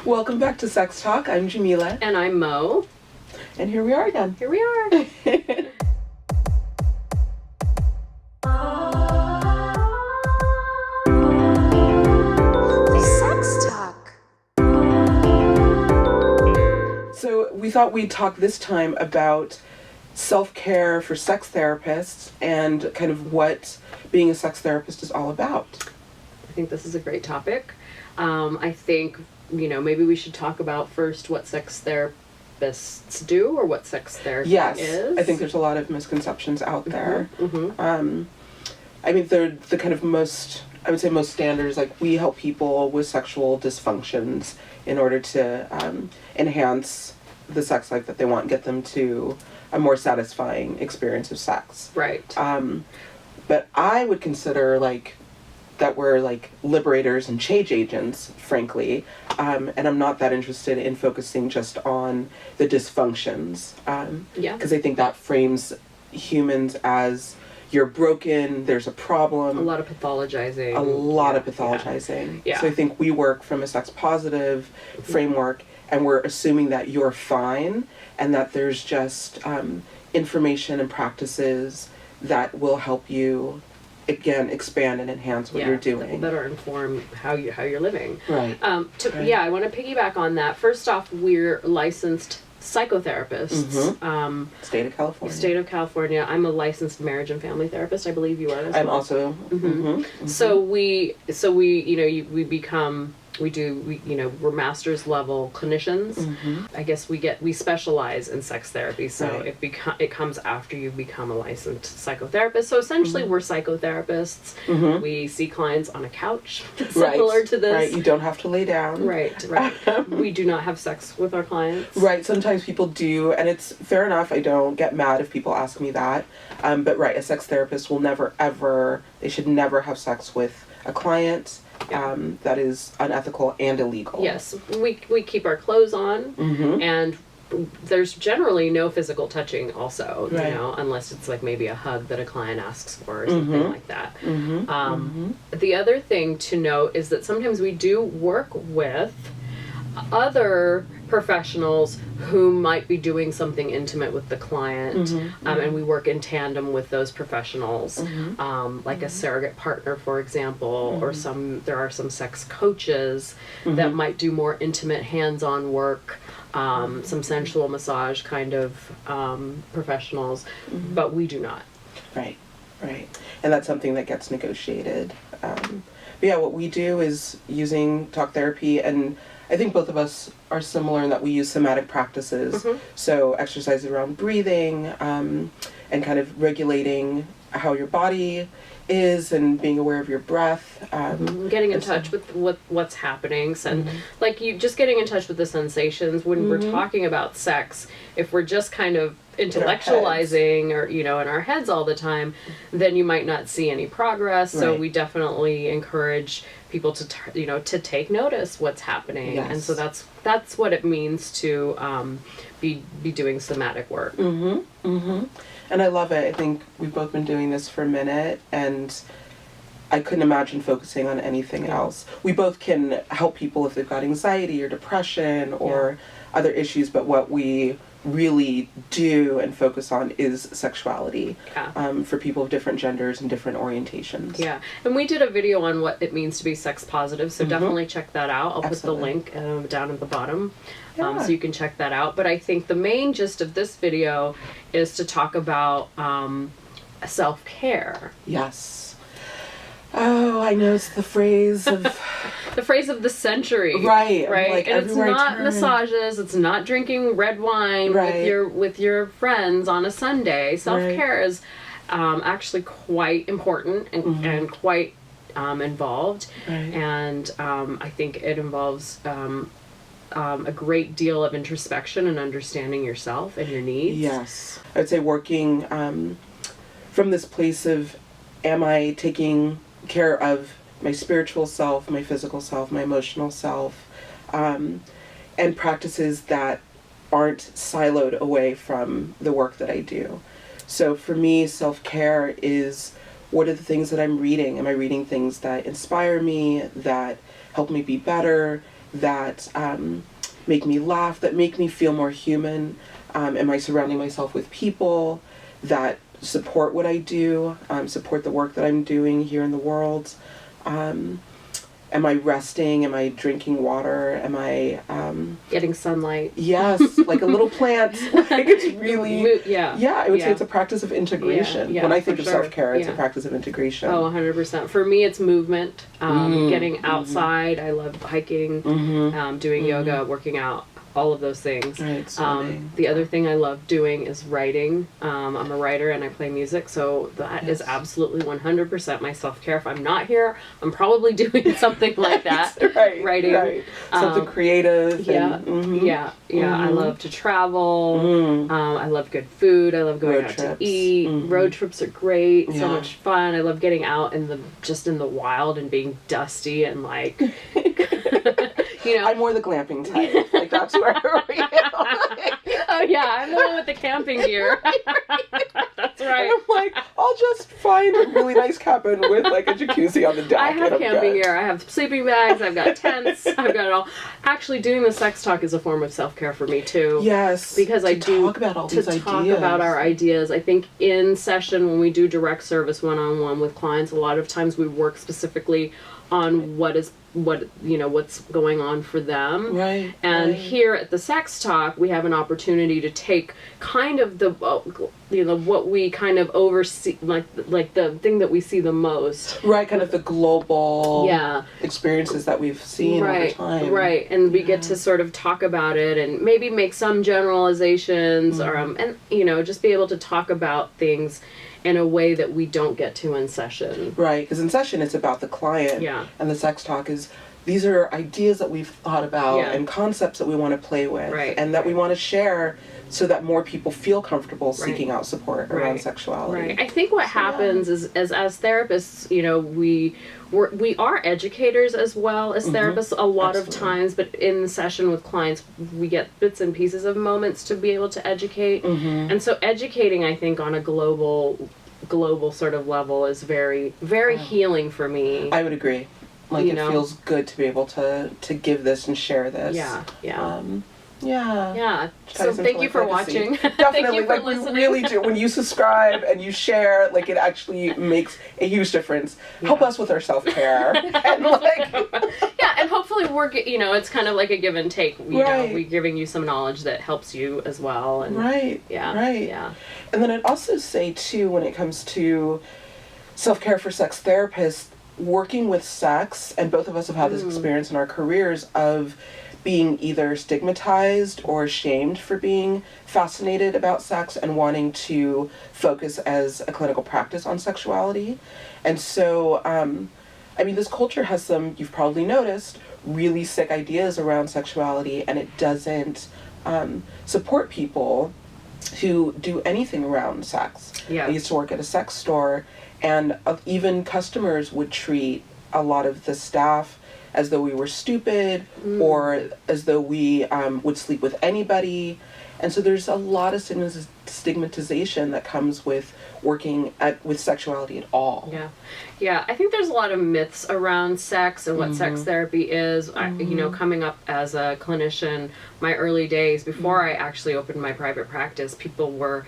Welcome back to Sex Talk. I'm Jamila. And I'm Mo. And here we are again. Here we are. Sex Talk. So we thought we'd talk this time about self-care for sex therapists and kind of what being a sex therapist is all about. I think this is a great topic. I think, maybe we should talk about first what sex therapists do or what sex therapy is. I think there's a lot of misconceptions out there. Mm-hmm. I mean, they're the kind of most standards, like we help people with sexual dysfunctions in order to enhance the sex life that they want, get them to a more satisfying experience of sex. Right. But I would consider that we're liberators and change agents, frankly, and I'm not that interested in focusing just on the dysfunctions. Because I think that frames humans as you're broken, there's a problem. A lot of pathologizing. Yeah. So I think we work from a sex positive framework, and we're assuming that you're fine and that there's just information and practices that will help you, again, expand and enhance what you're doing. That will better inform how you're living. Right. Yeah, I want to piggyback on that. First off, we're licensed psychotherapists. Mm-hmm. State of California. I'm a licensed marriage and family therapist. I believe you are as well. I'm also. Mm-hmm. Mm-hmm. So we we're master's level clinicians. Mm-hmm. I guess we specialize in sex therapy, so Right. it comes after you become a licensed psychotherapist. So essentially we're psychotherapists. Mm-hmm. We see clients on a couch, similar to this. Right, you don't have to lay down. Right. We do not have sex with our clients. Right, sometimes people do, and it's fair enough. I don't get mad if people ask me that. But right, a sex therapist will they should never have sex with a client. That is unethical and illegal. Yes, we keep our clothes on, mm-hmm. and there's generally no physical touching also, right. unless it's maybe a hug that a client asks for or something mm-hmm. like that. Mm-hmm. The other thing to note is that sometimes we do work with other professionals who might be doing something intimate with the client, mm-hmm. And we work in tandem with those professionals, mm-hmm. like a surrogate partner, for example, mm-hmm. or there are some sex coaches mm-hmm. that might do more intimate hands-on work, some sensual massage kind of professionals, mm-hmm. but we do not. Right. And that's something that gets negotiated. But yeah, what we do is using talk therapy, and I think both of us are similar in that we use somatic practices. Mm-hmm. So exercises around breathing, and kind of regulating how your body is and being aware of your breath. Getting in touch with what's happening. And mm-hmm. just getting in touch with the sensations when mm-hmm. we're talking about sex. If we're just kind of intellectualizing or in our heads all the time, then you might not see any progress. So Right. we definitely encourage people to take notice what's happening. Yes. And so that's what it means to be doing somatic work. Mm-hmm. Mm-hmm. And I love it. I think we've both been doing this for a minute, and I couldn't imagine focusing on anything else. We both can help people if they've got anxiety or depression or other issues, but what we really do and focus on is sexuality for people of different genders and different orientations. Yeah, and we did a video on what it means to be sex positive, so mm-hmm. definitely check that out. I'll Absolutely. put the link down at the bottom, Yeah. so you can check that out. But I think the main gist of this video is to talk about self-care. Yes. Oh, I know it's the phrase of... The phrase of the century. Right. And it's not massages, it's not drinking red wine with your friends on a Sunday. Self-care is actually quite important and, mm-hmm. and quite involved. Right. And I think it involves a great deal of introspection and understanding yourself and your needs. Yes. I would say working from this place of, am I taking care of my spiritual self, my physical self, my emotional self, and practices that aren't siloed away from the work that I do. So for me, self-care is, what are the things that I'm reading? Am I reading things that inspire me, that help me be better? that make me laugh, that make me feel more human? Am I surrounding myself with people that support what I do, support the work that I'm doing here in the world? Am I resting? Am I drinking water? Am I getting sunlight? Yes, like a little plant. Like it's really I would say it's a practice of integration. When I think of self-care, it's a practice of integration. Oh, 100%. For me, it's movement. Getting outside. I love hiking, doing yoga, working out. All of those things. Right, the other thing I love doing is writing. I'm a writer and I play music, so that is absolutely 100% my self-care. If I'm not here, I'm probably doing something like that. Writing. Something creative. I love to travel. I love good food. I love going out to eat. Road trips are great. So much fun. I love getting out in the wild and being dusty and like I'm more the glamping type. Like that's where we Oh yeah, I'm the one with the camping gear. That's right. And I'm like, I'll just find a really nice cabin with like a jacuzzi on the deck. I have camping gear. I have sleeping bags. I've got tents. I've got it all. Actually, doing the sex talk is a form of self-care for me too. Yes. Because I do talk about all these ideas. Talk about our ideas. I think in session when we do direct service one-on-one with clients, a lot of times we work specifically on what's going on for them. Right. And here at the Sex Talk, we have an opportunity to take kind of the what we kind of oversee, like the thing that we see the most. Right, kind of the global experiences that we've seen over time. Right. And we get to sort of talk about it and maybe make some generalizations or and just be able to talk about things in a way that we don't get to in session. Right, because in session it's about the client. Yeah. And the sex talk is, these are ideas that we've thought about and concepts that we want to play with and that we want to share so that more people feel comfortable seeking out support around sexuality. Right. I think what happens is as therapists, we are educators as well as therapists a lot of times, but in the session with clients, we get bits and pieces of moments to be able to educate. And so educating, I think, on a global sort of level is very, very healing for me. I would agree. Like, it feels good to be able to give this and share this. So thank you for watching. Definitely. Thank you for like listening. We really do. When you subscribe and you share, like, it actually makes a huge difference. Help us with our self-care. And like and hopefully we're it's kind of like a give and take. We're giving you some knowledge that helps you as well. And And then I'd also say too, when it comes to self-care for sex therapists, working with sex, and both of us have had this experience in our careers of being either stigmatized or ashamed for being fascinated about sex and wanting to focus as a clinical practice on sexuality. And so, this culture has some, you've probably noticed, really sick ideas around sexuality, and it doesn't support people who do anything around sex. I used to work at a sex store, and even customers would treat a lot of the staff as though we were stupid or as though we would sleep with anybody. And so there's a lot of stigmatization that comes with working with sexuality at all. Yeah. I think there's a lot of myths around sex and what sex therapy is. Coming up as a clinician, my early days, before I actually opened my private practice, people were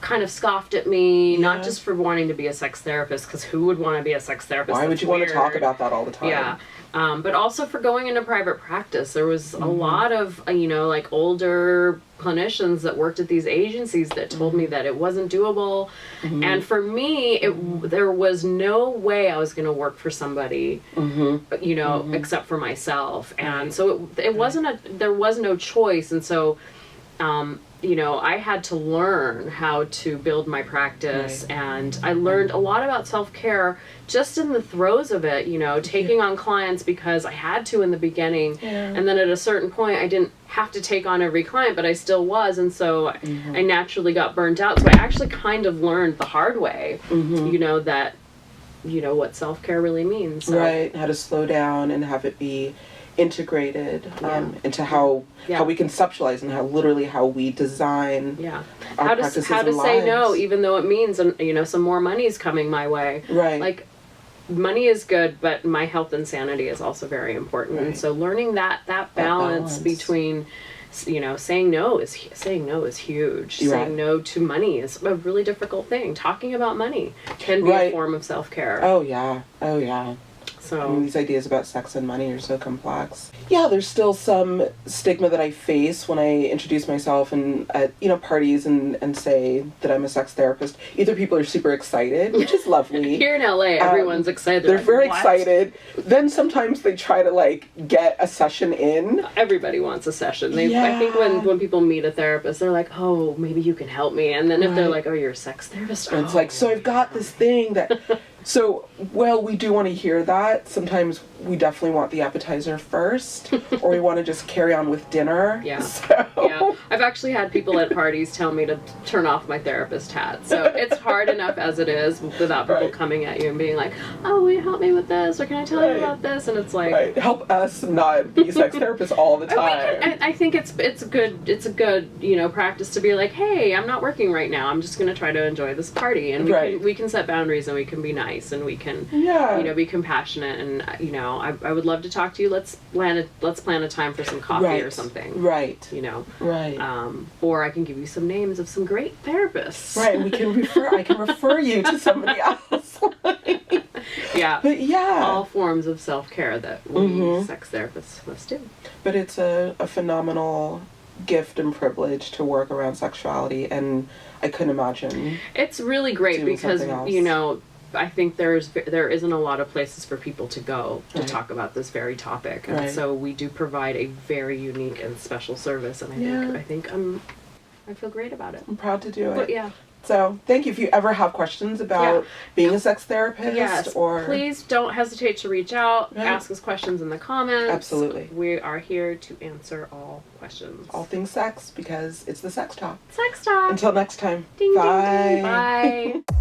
kind of scoffed at me, not just for wanting to be a sex therapist, because who would want to be a sex therapist? Why would you want to talk about that all the time? But also for going into private practice. There was a lot of, like older clinicians that worked at these agencies that told me that it wasn't doable. And for me, there was no way I was going to work for somebody, except for myself. And so it wasn't there was no choice. And so, I had to learn how to build my practice, and I learned a lot about self-care just in the throes of it, taking on clients because I had to in the beginning. And then at a certain point, I didn't have to take on every client, but I still was. And so I naturally got burnt out. So I actually kind of learned the hard way, that, what self-care really means. So. Right. How to slow down and have it be integrated into how we conceptualize and how we design our practices how to and say lives. no, even though it means some more money's coming my way. Right. Like money is good, but my health and sanity is also very important. Right. And so learning that balance between, you know, saying no is huge. You're saying right. no to money is a really difficult thing. Talking about money can be Right. a form of self-care. Oh yeah. Oh yeah. So I mean, these ideas about sex and money are so complex. Yeah, there's still some stigma that I face when I introduce myself and at, you know, parties and say that I'm a sex therapist. Either people are super excited, which is lovely. here in LA, everyone's excited. They're like, very "What?" excited. Then sometimes they try to like get a session in. Everybody wants a session. I Yeah. think when people meet a therapist, they're like, "Oh, maybe you can help me." And then if they're Right. like, "Oh, you're a sex therapist," And it's like, so I've got this thing that... So, well, we do want to hear that. Sometimes we definitely want the appetizer first, or we want to just carry on with dinner. Yeah. So. Yeah, I've actually had people at parties tell me to turn off my therapist hat. So it's hard enough as it is without people Right. coming at you and being like, "Oh, will you help me with this?" or "Can I tell you Right. about this?" And it's like, Right. Help us not be sex therapists all the time. I think it's a good you know practice to be like, "Hey, I'm not working right now. I'm just gonna try to enjoy this party," and Right. we can set boundaries and we can be nice and we can Yeah. you know be compassionate and you know I would love to talk to you. Let's plan a time for some coffee Right. or something. Right. You know. Right. Or I can give you some names of some great therapists. Right. We can I can refer you to somebody else. Yeah. But yeah. All forms of self-care that we Mhm. sex therapists must do. But it's a phenomenal gift and privilege to work around sexuality, and I couldn't imagine. It's really great Doing because something else. you know I think there isn't a lot of places for people to go to Right. talk about this very topic, and Right. so we do provide a very unique and special service, and I think I feel great about it. I'm proud to do it. But yeah, So thank you. If you ever have questions about being a sex therapist, yes, or please don't hesitate to reach out, Right. ask us questions in the comments. Absolutely. We are here to answer all questions. all things sex, because it's the sex talk. Sex talk. Until next time. Ding, ding, Bye. ding. Bye.